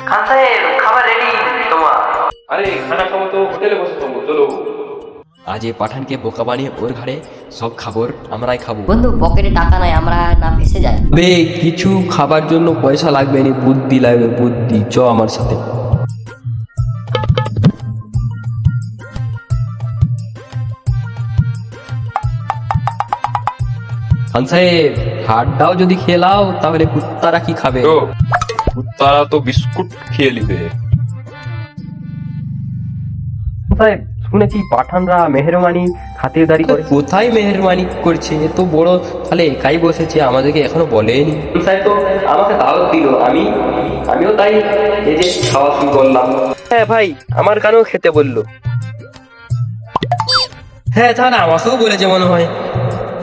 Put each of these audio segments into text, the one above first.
খান সাহেব খাবার রেডি তোমার। আরে খানা খাবো তো হোটেলে বসে খাবো, চলো। আজ এই পাঠানকে বোকা বানিয়ে ওর ঘাড়ে সব খাবার আমরাই খাবো। বন্ধু পকেটে টাকা নাই, আমরা না ফেসে যাই। বে কিছু খাবার জন্য পয়সা লাগবে না, বুদ্ধি লাগবে, বুদ্ধি। চ আমার সাথে। খান সাহেব হাটটাও যদি খেলাও তাহলে কুত্তারা কি খাবে? তো কুত্তারা তো বিস্কুট খেয়ে নিবে। সাহেব শুনেছি পাঠানরা মেহরবানি খাতিরদারি করে। কোথায় মেহরবানি করছে? এত বড় তাহলে একাই বসেছে, আমাদেরকে এখনো বলেনি। সাহেব তো আমাকে দাওয়াত দিল, আমিও তাই এই যে খাওয়া শুরু করলাম। হ্যাঁ ভাই, আমার কানেও খেতে বললো। হ্যাঁ তাহলে আমাকেও বলেছে মনে হয়।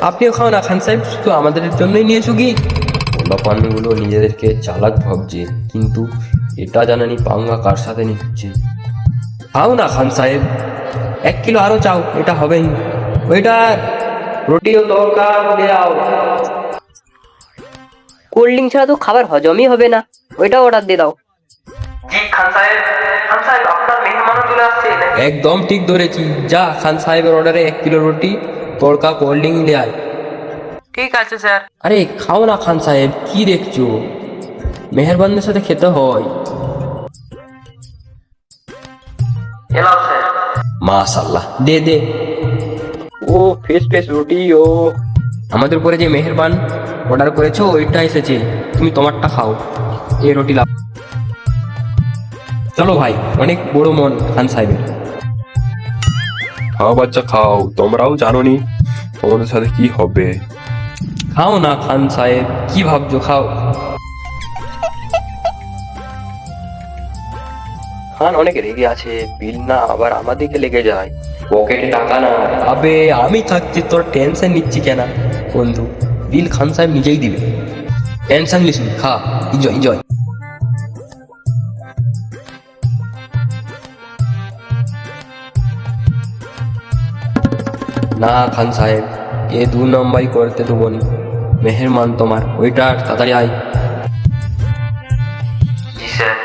আপনিও খাও না খান সাহেব, শুধু আমাদের জন্যই নিয়েছো কি? পোলাপানগুলো নিজেদেরকে চালাক ভাবছে, কিন্তু এটা জানানি পাঙ্গা কার সাথে নিচ্ছে। খাও না খান সাহেব, 1 কিলো আরো চাও, এটা হবেই। ওইটা রুটিও দরকার দেও। কোল্ড ড্রিঙ্ক ছাড়া তো খাবার হজমই হবে না, ওইটা অর্ডার দিয়ে দাও। জি খান সাহেব, খান সাহেব আপনার মেহমান চলে আসছে। একদম ঠিক ধরেছি, যা খান সাহেবের অর্ডারে 1 কিলো রুটি, তড়কা, কোল্ড ড্রিঙ্ক নিয়ে আয়। ঠিক আছে স্যার। আরে খাও না খান সাহেব, কি দেখছো? মেহরবানদের সাথে খেতে হয়। Allow sir. মাশাআল্লাহ, দে দে। ও ফেস ফেস রুটি। ও আমাদের উপরে যে মেহরবান অর্ডার করেছো ওইটা এসেছে, তুমি তোমারটা খাও। এই রুটি লাও। চলো ভাই, অনেক বড় মন খান সাহেবের। খাও বাচ্চা খাও, তোমরাও জানো নি তোমাদের সাথে কি হবে। খাও না খান সাহেব, কি ভাবছো? খাও। খান অনেক রেগে আছে, বিল না আবার আমাদেরকে লেগে যায়। পকেটে টাকা না। আবে আমি থাকছি, তোর টেনশন নিচ্ছি কেন বন্ধু? বিল খান সাহেব নিজেই দিবে, টেনশন নিস না। খা, এনজয় এনজয়। না খান সাহেব, এ 2 নম্বরই করতে দেবো নি। মেহরমান তোমার, ওইটা তাড়াতাড়ি আয়। জি স্যার।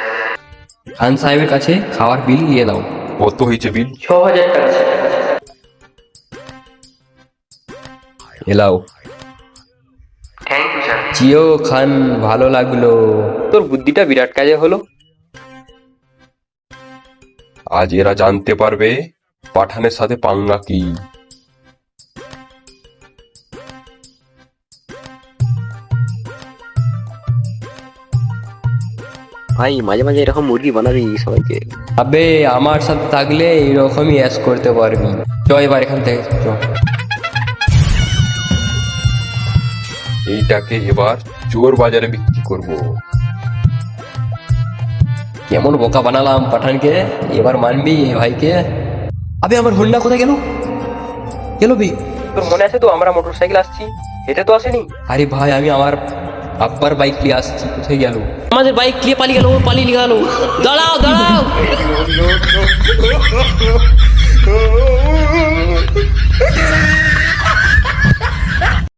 খান সাহেবের কাছে খাওয়ার বিল নিয়ে দাও। কত হয়েছে বিল? 6000 টাকা স্যার। এলাও। Thank you sir. জিও খান, ভালো লাগলো, তোর বুদ্ধিটা বিরাট কাজে হলো। আজ এরা জানতে পারবে পাঠানের সাথে পাঙ্গা কি। ভাই মাঝে মাঝে এরকম মুরগি বানাবি সবাইকে। আবে আমার সাথে থাকলে এইরকমই অ্যাশ করতে পারবি। চ এবার এখান থেকে চ। এইটাকে এবার চোর বাজারে বিক্রি করব। কেমন বোকা বানালাম পাঠানকে, এবার মানবি এ ভাইকে? আবে আমার হোন্ডা কোথায় গেল? গেল বি? তোর মনে আছে তো আমরা মোটরসাইকেল আসছি, হেঁটে তো আসেনি। আরে ভাই আমি আমার আব্বার বাইক নিয়ে আসছি, কোথায় গেল? আমাদের বাইক নিয়ে পালিয়ে গেল, পালিয়ে গেল। দাঁড়াও দাঁড়াও।